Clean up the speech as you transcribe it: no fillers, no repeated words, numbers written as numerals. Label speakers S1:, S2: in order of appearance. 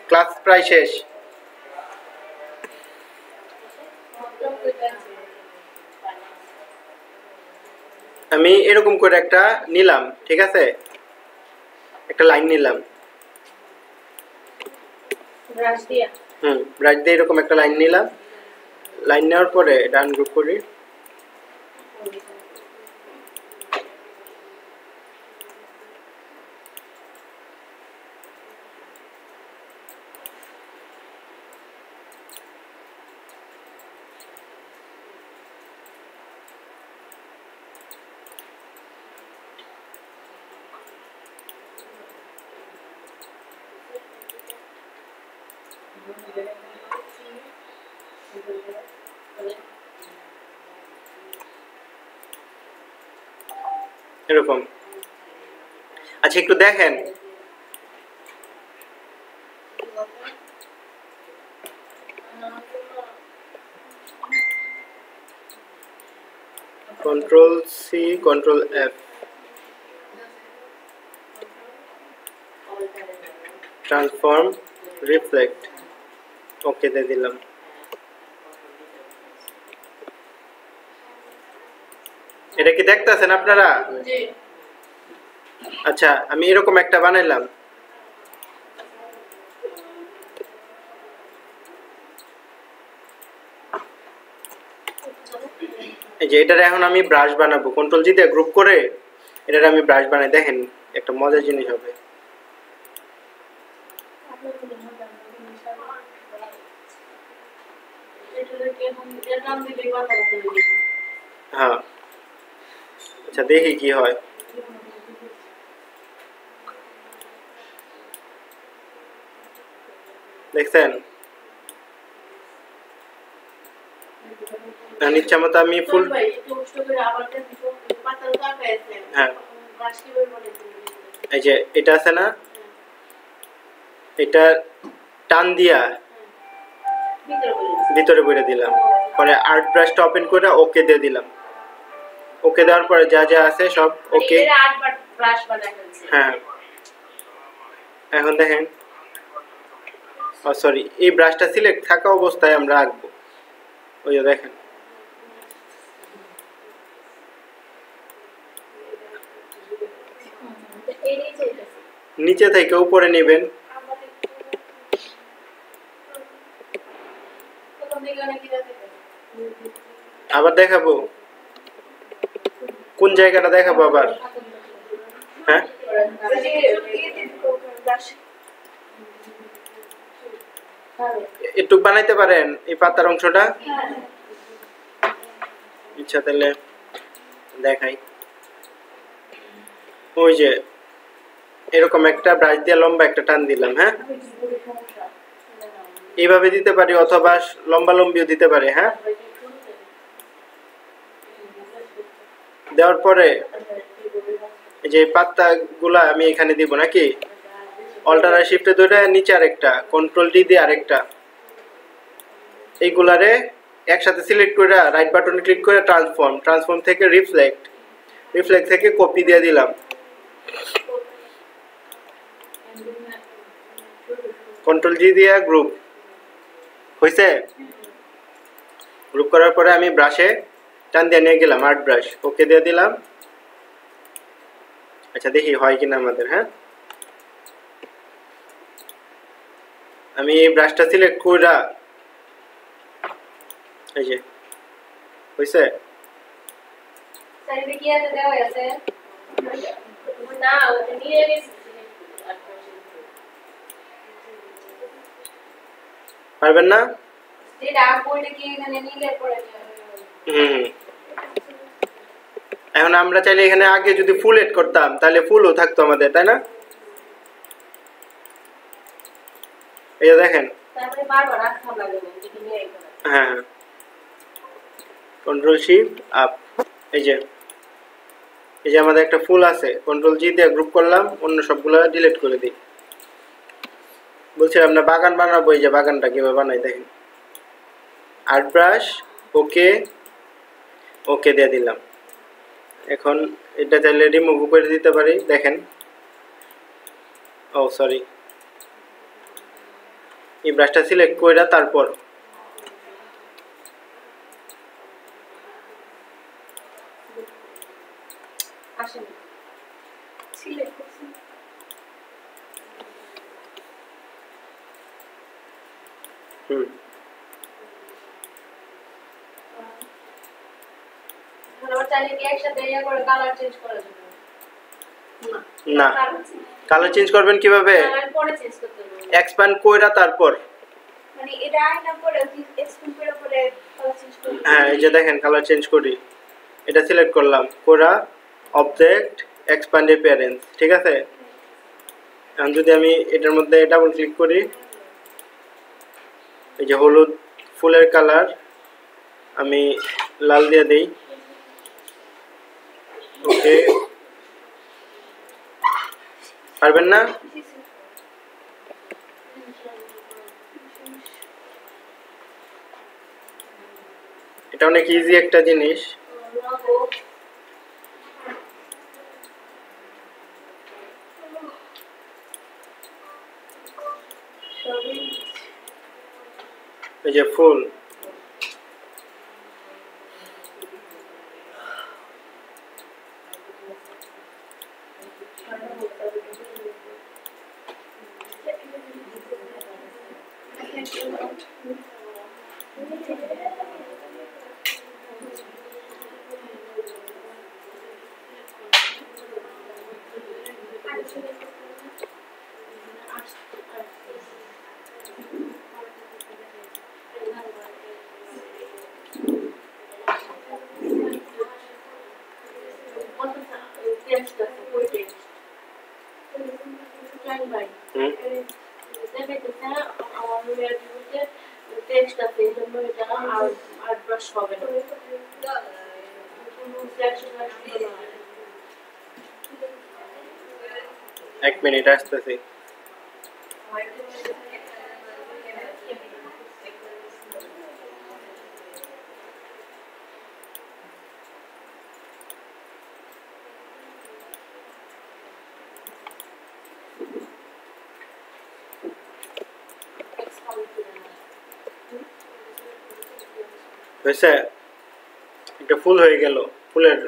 S1: Class প্রায় শেষ। আমি এরকম করে একটা নিলাম, ঠিক আছে, একটা লাইন নিলাম, ব্রাশ দিয়ে এরকম একটা লাইন নিলাম। লাইন নেওয়ার পরে এটা আনগ্রুপ করি। এরকম। আচ্ছা একটু দেখেন, control C control F, transform reflect, okay দিয়ে দিলাম। এটা কি দেখতেছেন আপনারা? আচ্ছা আমি এরকম একটা বানাইলাম, এই যে এটার এখন আমি ব্রাশ বানাবো, কন্ট্রোল জি দিয়ে গ্রুপ করে এটার আমি ব্রাশ বানাই। দেখেন একটা মজার জিনিস হবে। হ্যাঁ আচ্ছা দেখি কি হয়। দেখছেন ইচ্ছা মতো আমি ফুল, হ্যাঁ এই যে এটা আছে না, এটা টান দিয়া ভিতরে বইরে দিলাম, পরে আর্ট ব্রাশটা ওপেন করে ওকে দিয়ে দিলাম। ওকে দেওয়ার পরে যা যা আছে সব ওকে। হ্যাঁ এখন দেখেন, সরি এই ব্রাশটা সিলেক্ট থাকা অবস্থায় আমরা আঁকবো। ওই যে দেখেন নিচে থেকে উপরে নেবেন। আবার দেখাবো, কোন জায়গাটা দেখাবো আবার? হ্যাঁ একটু বানাইতে পারেন এই পাতার অংশটা? আচ্ছা তাহলে দেখাই। ওই যে এরকম একটা ব্রাশ দিয়ে লম্বা একটা টান দিলাম। হ্যাঁ এইভাবে দিতে পারি অথবা লম্বা লম্বিও দিতে পারি। হ্যাঁ দেওয়ার পরে এই যে পাতাগুলা আমি এখানে দিব নাকি, অল্টার আর শিফটে ধরে নিচে আরেকটা, কন্ট্রোল ডি দিয়ে আরেকটা, এইগুলারে একসাথে সিলেক্ট করে রাইট বাটনে ক্লিক করে ট্রান্সফর্ম, ট্রান্সফর্ম থেকে রিফ্লেক্ট, রিফ্লেক্ট থেকে কপি দিয়ে দিলাম। কন্ট্রোল জি দিয়ে গ্রুপ হয়েছে। গ্রুপ করার পরে আমি ব্রাশে টান দিয়ে নিয়ে গেলাম, আর্ট ব্রাশ, ওকে দিয়ে দিলাম। আচ্ছা দেখি হয় কিনা আমাদের। হ্যাঁ আমি এই ব্রাশটা সিলেক্ট করে, এই যে হয়েছে। পারবেন না? এখন আমরা চাইলে এখানে আগে যদি ফুল এড করতাম তাহলে ফুলও থাকতো আমাদের, তাই না? এই দেখেন হ্যাঁ কন্ট্রোল শিফট আপ, এই যে আমাদের একটা ফুল আছে, কন্ট্রোল জি দিয়ে গ্রুপ করলাম, অন্য সবগুলো ডিলিট করে দিই। বলছিলাম না বাগান বানাবো, এই যে বাগানটা কিভাবে বানাই দেখেন। আর্ট ব্রাশ ওকে, ওকে দিয়ে দিলাম। এখন এটা চাইলে রিমুভ করে দিতে পারি। দেখেন ও সরি এই ব্রাশটা সিলেক্ট কইরা তারপর
S2: আসেন সিলেক্ট করছি চাইলে কি একসাথে ইয়া করে কালার চেঞ্জ করা যাবে
S1: না কালার চেঞ্জ করবেন কিভাবে
S2: কালার পরে চেঞ্জ করতে হবে
S1: এক্সপ্যান্ড কইরা তারপর
S2: মানে এটা আইনা পরে এক্সপ্যান্ড করে পরে কালার চেঞ্জ করব
S1: হ্যাঁ এই যে দেখেন কালার চেঞ্জ করি এটা সিলেক্ট করলাম কোরা অবজেক্ট এক্সপ্যান্ড অ্যাপিয়ারেন্স ঠিক আছে এখন যদি আমি এটার মধ্যে ডাবল ক্লিক করি এই যে হলুদ ফুলের কালার আমি লাল দিয়ে দেই ওকে পারবেন না এটা অনেক ইজি একটা জিনিস এই যে ফুল এক মিনিট আসতেছি হয়েছে এটা ফুল হয়ে গেল ফুলের